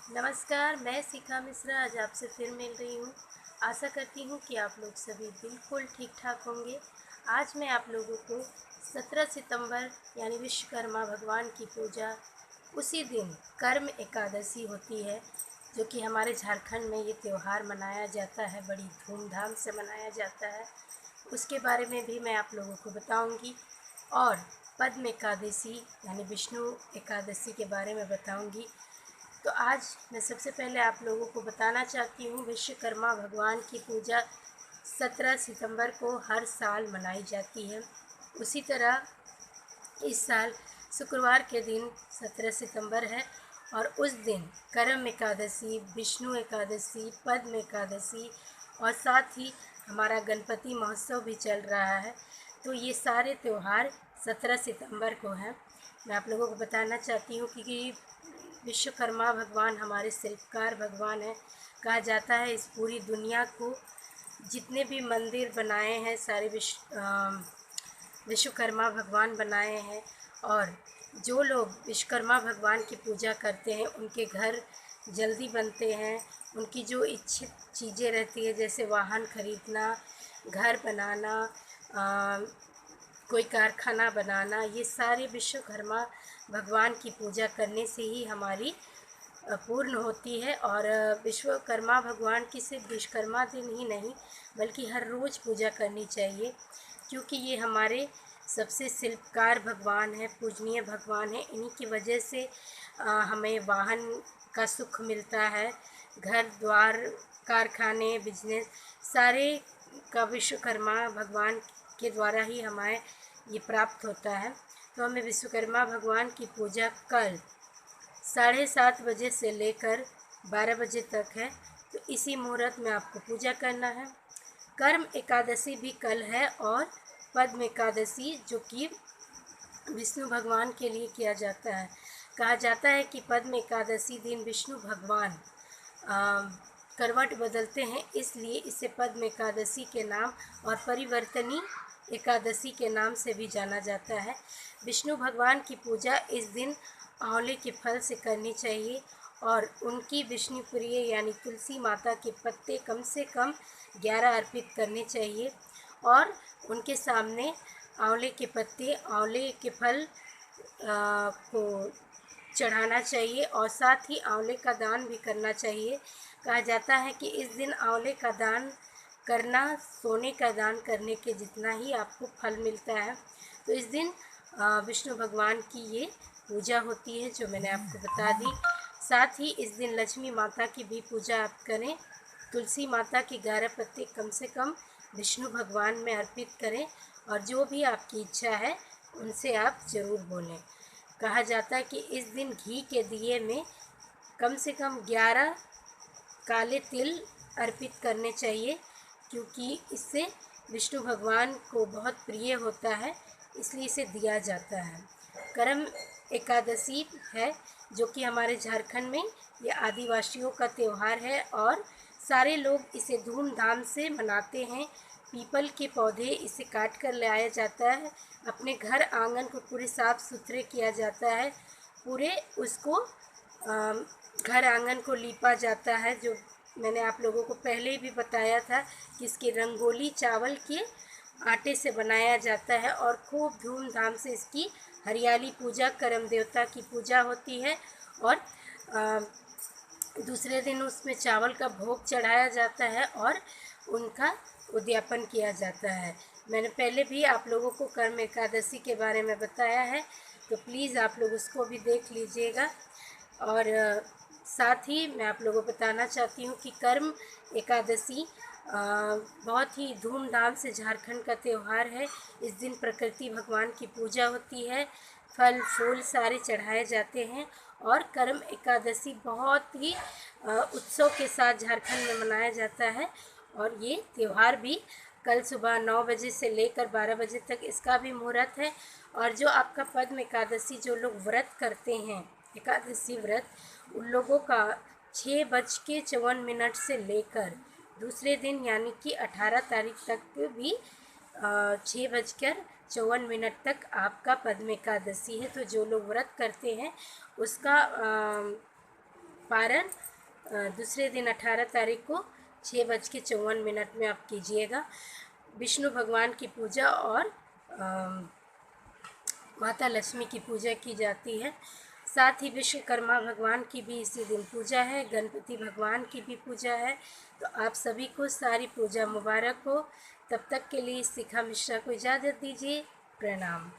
नमस्कार, मैं शिखा मिश्रा आज आपसे फिर मिल रही हूँ। आशा करती हूँ कि आप लोग सभी बिल्कुल ठीक-ठाक होंगे। आज मैं आप लोगों को 17 सितंबर यानी विश्वकर्मा भगवान की पूजा, उसी दिन कर्म एकादशी होती है, जो कि हमारे झारखंड में ये त्योहार मनाया जाता है, बड़ी धूमधाम से मनाया जाता है। उसके बारे में भी मैं आप लोगों को बताऊँगी और पद्म एकादशी यानी विष्णु एकादशी के बारे में बताऊँगी। तो आज मैं सबसे पहले आप लोगों को बताना चाहती हूँ, विश्वकर्मा भगवान की पूजा 17 सितंबर को हर साल मनाई जाती है। उसी तरह इस साल शुक्रवार के दिन 17 सितंबर है और उस दिन करम एकादशी, विष्णु एकादशी, पद्म एकादशी और साथ ही हमारा गणपति महोत्सव भी चल रहा है। तो ये सारे त्यौहार 17 सितंबर को हैं। मैं आप लोगों को बताना चाहती हूँ कि विश्वकर्मा भगवान हमारे शिल्पकार भगवान हैं। कहा जाता है इस पूरी दुनिया को जितने भी मंदिर बनाए हैं सारे विश्वकर्मा भगवान बनाए हैं। और जो लोग विश्वकर्मा भगवान की पूजा करते हैं उनके घर जल्दी बनते हैं। उनकी जो इच्छित चीज़ें रहती है, जैसे वाहन खरीदना, घर बनाना, कोई कारखाना बनाना, ये सारे विश्वकर्मा भगवान की पूजा करने से ही हमारी पूर्ण होती है। और विश्वकर्मा भगवान की सिर्फ विश्वकर्मा दिन ही नहीं बल्कि हर रोज़ पूजा करनी चाहिए, क्योंकि ये हमारे सबसे शिल्पकार भगवान हैं, पूजनीय भगवान हैं। इन्हीं की वजह से हमें वाहन का सुख मिलता है, घर द्वार, कारखाने, बिजनेस सारे का विश्वकर्मा भगवान के द्वारा ही हमें ये प्राप्त होता है। तो हमें विश्वकर्मा भगवान की पूजा कल 7:30 बजे से लेकर 12 बजे तक है। तो इसी मुहूर्त में आपको पूजा करना है। कर्म एकादशी भी कल है और पद्म एकादशी, जो कि विष्णु भगवान के लिए किया जाता है। कहा जाता है कि पद्म एकादशी दिन विष्णु भगवान करवट बदलते हैं, इसलिए इसे पद्म एकादशी के नाम और परिवर्तनी एकादशी के नाम से भी जाना जाता है। विष्णु भगवान की पूजा इस दिन आंवले के फल से करनी चाहिए और उनकी विष्णु प्रिय यानी तुलसी माता के पत्ते कम से कम 11 अर्पित करने चाहिए और उनके सामने आंवले के पत्ते, आंवले के फल को चढ़ाना चाहिए और साथ ही आंवले का दान भी करना चाहिए। कहा जाता है कि इस दिन आंवले का दान करना सोने का दान करने के जितना ही आपको फल मिलता है। तो इस दिन विष्णु भगवान की ये पूजा होती है, जो मैंने आपको बता दी। साथ ही इस दिन लक्ष्मी माता की भी पूजा आप करें। तुलसी माता के 11 पत्ते कम से कम विष्णु भगवान में अर्पित करें और जो भी आपकी इच्छा है उनसे आप ज़रूर बोलें। कहा जाता है कि इस दिन घी के दिए में कम से कम 11 काले तिल अर्पित करने चाहिए, क्योंकि इससे विष्णु भगवान को बहुत प्रिय होता है, इसलिए इसे दिया जाता है। करम एकादशी है, जो कि हमारे झारखंड में ये आदिवासियों का त्यौहार है और सारे लोग इसे धूमधाम से मनाते हैं। पीपल के पौधे इसे काट कर लाया जाता है, अपने घर आंगन को पूरे साफ सुथरे किया जाता है, पूरे उसको घर आंगन को लीपा जाता है। जो मैंने आप लोगों को पहले भी बताया था कि इसकी रंगोली चावल के आटे से बनाया जाता है और खूब धूमधाम से इसकी हरियाली पूजा, करम देवता की पूजा होती है और दूसरे दिन उसमें चावल का भोग चढ़ाया जाता है और उनका उद्यापन किया जाता है। मैंने पहले भी आप लोगों को कर्म एकादशी के बारे में बताया है, तो प्लीज़ आप लोग उसको भी देख लीजिएगा। और साथ ही मैं आप लोगों को बताना चाहती हूँ कि कर्म एकादशी बहुत ही धूमधाम से झारखंड का त्यौहार है। इस दिन प्रकृति भगवान की पूजा होती है, फल फूल सारे चढ़ाए जाते हैं और कर्म एकादशी बहुत ही उत्सव के साथ झारखंड में मनाया जाता है। और ये त्यौहार भी कल सुबह 9 बजे से लेकर 12 बजे तक इसका भी मुहूर्त है। और जो आपका पद्म एकादशी जो लोग व्रत करते हैं, एकादशी व्रत, उन लोगों का 6:54 से लेकर दूसरे दिन यानी कि 18 तारीख तक भी 6:54 तक आपका पद्म एकादशी है। तो जो लोग व्रत करते हैं उसका पारण दूसरे दिन 18 तारीख को 6:54 में आप कीजिएगा। विष्णु भगवान की पूजा और माता लक्ष्मी की पूजा की जाती है। साथ ही विश्वकर्मा भगवान की भी इसी दिन पूजा है, गणपति भगवान की भी पूजा है। तो आप सभी को सारी पूजा मुबारक हो। तब तक के लिए शिखा मिश्रा को इजाज़त दीजिए। प्रणाम।